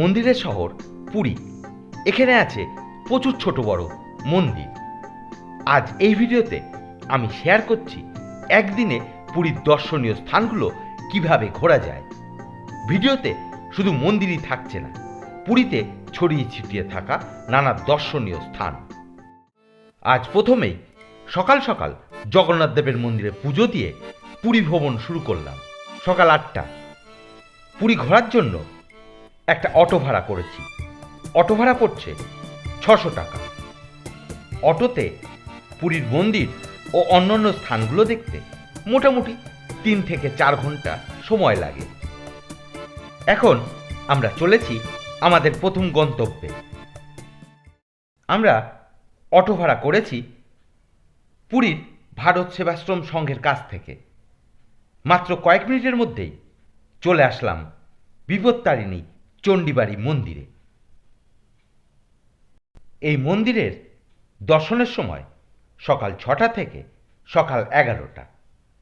মন্দিরের শহর পুরী। এখানে আছে প্রচুর ছোট বড় মন্দির। আজ এই ভিডিওতে আমি শেয়ার করছি একদিনে পুরীর দর্শনীয় স্থানগুলো কিভাবে ঘোরা যায়। ভিডিওতে শুধু মন্দিরই থাকছে না, পুরীতে ছড়িয়ে ছিটিয়ে থাকা নানা দর্শনীয় স্থান। আজ প্রথমেই সকাল সকাল জগন্নাথ দেবের মন্দিরে পুজো দিয়ে পুরী ভ্রমণ শুরু করলাম। সকাল 8টা। পুরী ঘোরার জন্য একটা অটো ভাড়া করেছি। অটো ভাড়া পড়ছে 600 টাকা। অটোতে পুরীর মন্দির ও অন্যান্য স্থানগুলো দেখতে মোটামুটি 3 থেকে 4 ঘন্টা সময় লাগে। এখন আমরা চলেছি আমাদের প্রথম গন্তব্যে। আমরা অটো ভাড়া করেছি পুরীর ভারত সেবাশ্রম সংঘের কাছ থেকে। মাত্র কয়েক মিনিটের মধ্যেই চলে আসলাম বিপত্তারিণী চণ্ডীবাড়ি মন্দিরে। এই মন্দিরের দর্শনের সময় সকাল 6টা থেকে সকাল 11টা,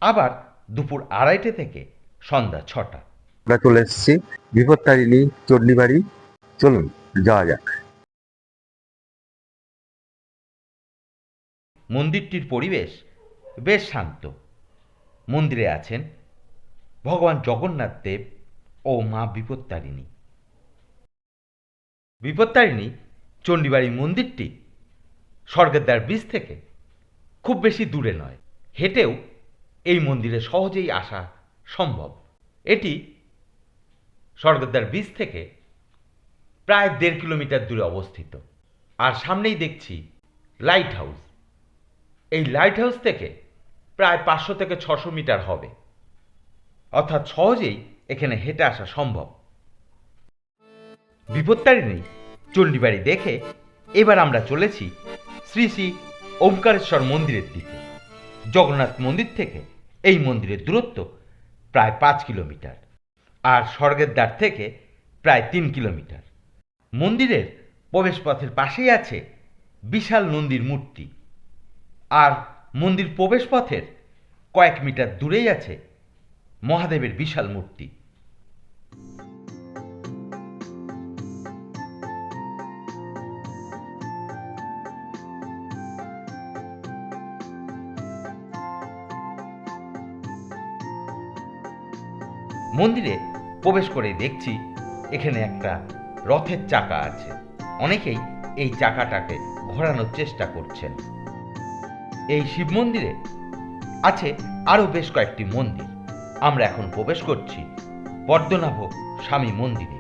আবার দুপুর 2:30 থেকে সন্ধ্যা 6টা। আমরা চলে এসেছি বিপত্তারিণী চণ্ডীবাড়ি। চলুন যাওয়া যাক। মন্দিরটির পরিবেশ বেশ শান্ত। মন্দিরে আছেন ভগবান জগন্নাথ দেব ও মা বিপত্তারিণী। বিপত্তারিণী চণ্ডীবাড়ি মন্দিরটি স্বর্গদ্বার ব্রিজ থেকে খুব বেশি দূরে নয়। হেঁটেও এই মন্দিরে সহজেই আসা সম্ভব। এটি স্বর্গদ্বার ব্রিজ থেকে প্রায় 1.5 কিলোমিটার দূরে অবস্থিত। আর সামনেই দেখছি লাইট হাউস। এই লাইট হাউস থেকে প্রায় 500 থেকে 600 মিটার হবে, অর্থাৎ সহজেই এখানে হেঁটে আসা সম্ভব। বিপত্তারিণী চণ্ডীবাড়ি দেখে এবার আমরা চলেছি শ্রী শ্রী ওমকারেশ্বর মন্দিরের দিকে। জগন্নাথ মন্দির থেকে এই মন্দিরের দূরত্ব প্রায় 5 কিলোমিটার, আর স্বর্গের দ্বার থেকে প্রায় 3 কিলোমিটার। মন্দিরের প্রবেশপথের পাশেই আছে বিশাল নন্দীর মূর্তি, আর মন্দির প্রবেশপথের কয়েক মিটার দূরেই আছে মহাদেবের বিশাল মূর্তি। মন্দিরে প্রবেশ করে দেখছি এখানে একটা রথের চাকা আছে। অনেকেই এই চাকাটাকে ঘোরানোর চেষ্টা করছেন। এই শিব মন্দিরে আছে আরও বেশ কয়েকটি মন্দির। আমরা এখন প্রবেশ করছি পদ্মনাভ স্বামী মন্দিরে।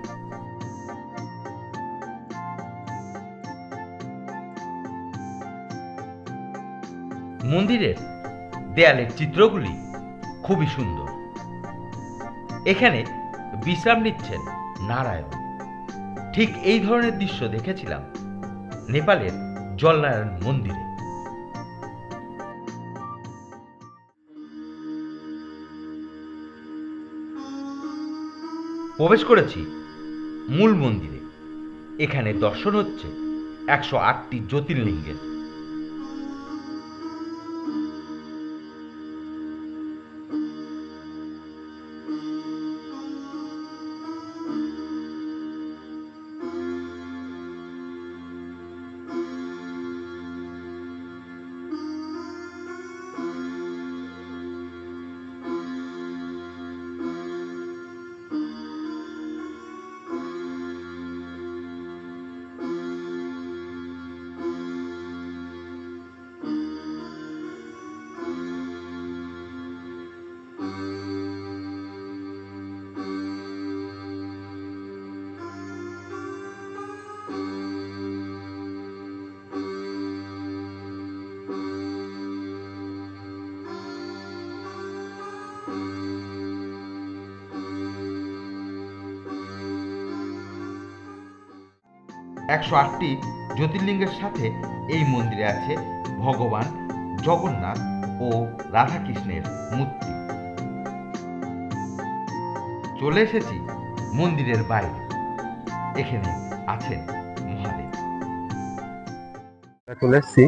মন্দিরের দেয়ালের চিত্রগুলি খুবই সুন্দর। এখানে বিশ্রাম নিচ্ছেন নারায়ণ। ঠিক এই ধরনের দৃশ্য দেখেছিলাম নেপালের জলনারায়ণ মন্দিরে। প্রবেশ করেছি মূল মন্দিরে। এখানে দর্শন হচ্ছে 108টি জ্যোতির্লিঙ্গের। একশো আটটি জ্যোতির্লিঙ্গের সাথে এই মন্দিরে আছে ভগবান জগন্নাথ ও রাধাকৃষ্ণের মূর্তি। চলে এসেছি মন্দিরের বাইরে। এখানে আছেন মহাদেব। চলে এসেছি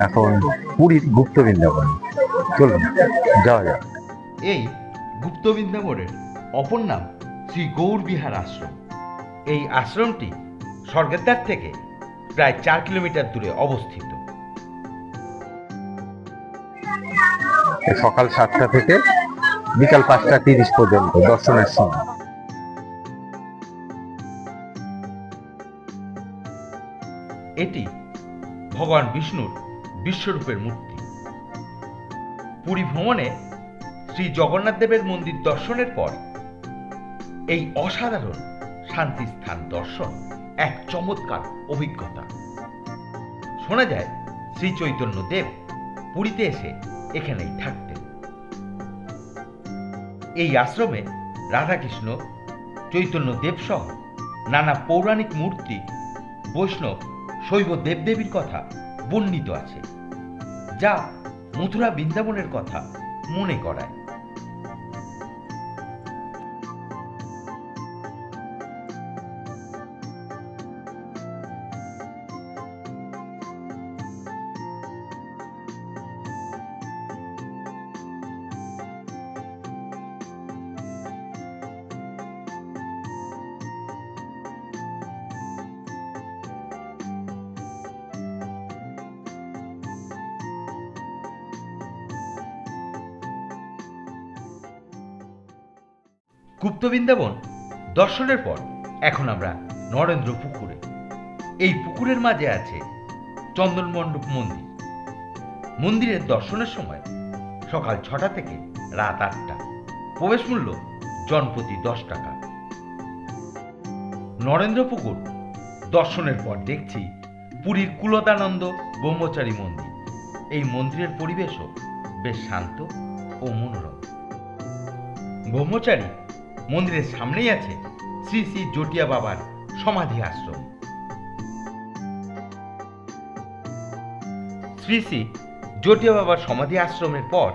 এখন পুরীর গুপ্ত বৃন্দাবন। চলুন যাওয়া যাক। এই গুপ্ত বৃন্দাবনের অপর নাম শ্রী গৌর বিহার আশ্রম। এই আশ্রমটি স্বর্গদ্বার থেকে প্রায় 4 কিলোমিটার দূরে অবস্থিত। সকাল 7টা থেকে বিকাল 5টা 30 পর্যন্ত দর্শনের সময়। এটি ভগবান বিষ্ণুর বিশ্বরূপের মূর্তি। পুরী ভ্রমণে শ্রী জগন্নাথ দেবের মন্দির দর্শনের পর এই অসাধারণ শান্তি স্থান দর্শন এক চমৎকার অভিজ্ঞতা। শোনা যায় শ্রী চৈতন্য দেব পুরীতে এসে এখানেই থাকতেন। এই আশ্রমে রাধাকৃষ্ণ, চৈতন্য দেব সহ নানা পৌরাণিক মূর্তি, বৈষ্ণব, শৈব দেবদেবীর কথা বর্ণিত আছে, যা মথুরা বৃন্দাবনের কথা মনে করায়। গুপ্ত বৃন্দাবন দর্শনের পর এখন আমরা নরেন্দ্র পুকুরে। এই পুকুরের মাঝে আছে চন্দন মণ্ডপ মন্দির। মন্দিরের দর্শনের সময় সকাল 6টা থেকে রাত 8টা। প্রবেশ মূল্য জনপ্রতি 10 টাকা। নরেন্দ্র পুকুর দর্শনের পর দেখছি পুরীর কুলতানন্দ ব্রহ্মচারী মন্দির। এই মন্দিরের পরিবেশও বেশ শান্ত ও মনোরম। ব্রহ্মচারী মন্দিরের সামনেই আছে শ্রী শ্রী জটিয়া বাবার সমাধি আশ্রম। শ্রী শ্রী জটিয়া বাবার সমাধি আশ্রমের পর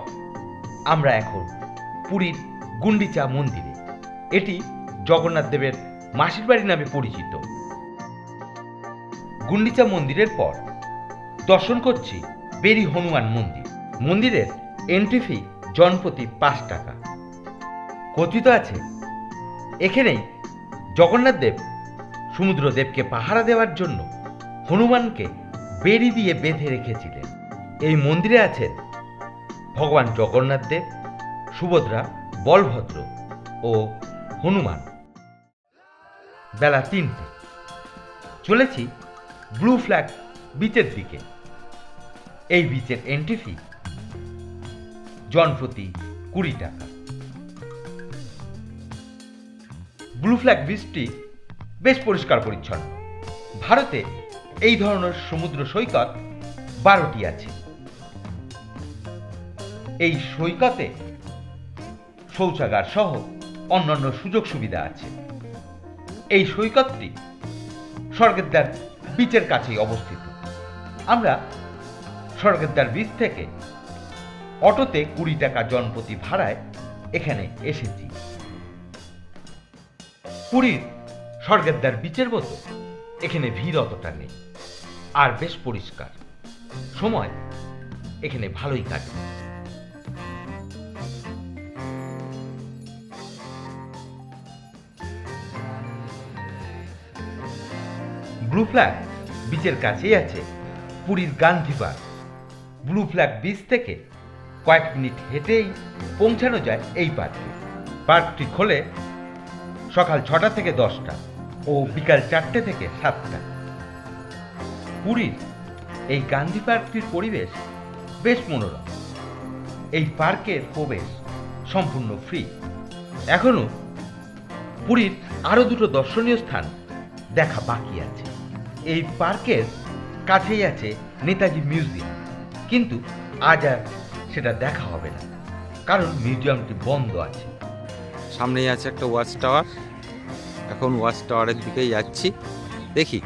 আমরা এখন পুরীর গুন্ডিচা মন্দিরে। এটি জগন্নাথ দেবের মাসির বাড়ি নামে পরিচিত। গুন্ডিচা মন্দিরের পর দর্শন করছি বেরি হনুমান মন্দির। মন্দিরের এন্ট্রি ফি জনপ্রতি 5 টাকা। কথিত আছে এখানেই জগন্নাথ দেব সমুদ্রদেবকে পাহারা দেওয়ার জন্য হনুমানকে বেড়ি দিয়ে বেঁধে রেখেছিলেন। এই মন্দিরে আছেন ভগবান জগন্নাথ দেব, সুভদ্রা, বলভদ্র ও হনুমান। বেলা 3টে। চলেছি ব্লু ফ্ল্যাগ বিচের দিকে। এই বিচের এন্ট্রি ফি জনপ্রতি 20 টাকা। ব্লু ফ্ল্যাগ বিচটি বেশ পরিষ্কার পরিচ্ছন্ন। ভারতে এই ধরনের সমুদ্র সৈকত 12টি আছে। এই সৈকতে শৌচাগার সহ অন্যান্য সুযোগ সুবিধা আছে। এই সৈকতটি স্বর্গদ্বার বিচের কাছেই অবস্থিত। আমরা স্বর্গদ্বার বিচ থেকে অটোতে 20 টাকা জনপ্রতি ভাড়ায় এখানে এসেছি। পুরীর স্বর্গদ্বার বিচের মতো এখানে ভিড় অতটা নেই, আর বেশ পরিষ্কার। সময় এখানে ভালোই কাটে। ব্লু ফ্ল্যাগ বিচের কাছেই আছে পুরীর Gandhi park. Blue flag beach থেকে কয়েক মিনিট হেঁটেই পৌঁছানো যায় এই পার্কে। পার্কটি খোলে সকাল 6টা থেকে 10টা ও বিকাল 4টে থেকে 7টা। পুরীর এই গান্ধী পার্কটির পরিবেশ বেশ মনোরম। এই পার্কের প্রবেশ সম্পূর্ণ ফ্রি। এখনো পুরীর আরো দুটো দর্শনীয় স্থান দেখা বাকি আছে। এই পার্কের কাছেই আছে নেতাজি মিউজিয়াম, কিন্তু আজ আর সেটা দেখা হবে না, কারণ মিউজিয়ামটি বন্ধ আছে। সামনেই আছে একটা ওয়াচ টাওয়ার। এখন ওয়াচ টাওয়ারের দিকেই যাচ্ছি, দেখি।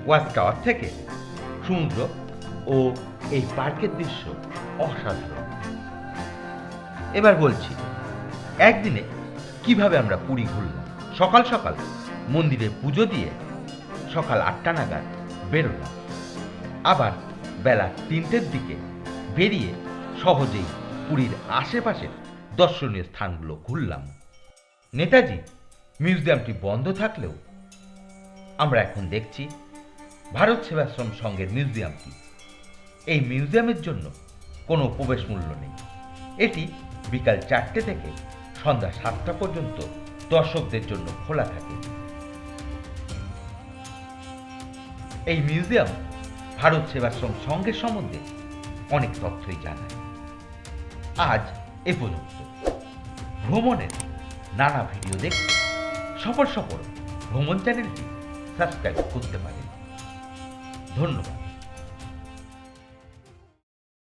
ওয়াচ টাওয়ার থেকে সমুদ্র ও এই পার্কের দৃশ্য অসাধারণ। এবার বলছি একদিনে কিভাবে আমরা পুরী ঘুরলাম। সকাল সকাল মন্দিরে পুজো দিয়ে সকাল 8টা নাগাদ বেরোলাম। আবার বেলা 3টের দিকে বেরিয়ে সহজেই পুরীর আশেপাশের দর্শনীয় স্থানগুলো ঘুরলাম। নেতাজি মিউজিয়ামটি বন্ধ থাকলেও আমরা এখন দেখছি ভারত সেবাশ্রম সংঘের মিউজিয়ামটি। এই মিউজিয়ামের জন্য কোনো প্রবেশ মূল্য নেই। এটি বিকাল 4টে থেকে সন্ধ্যা 7টা পর্যন্ত দর্শকদের জন্য খোলা থাকে। এই মিউজিয়াম ভারত সেবাশ্রম সংঘের সম্বন্ধে অনেক তথ্যই জানায়। আজ এ পর্যন্ত। ভ্রমণের নানা ভিডিও দেখতে সফল ভ্রমণ চ্যানেলটি সাবস্ক্রাইব করতে পারেন। ধন্যবাদ।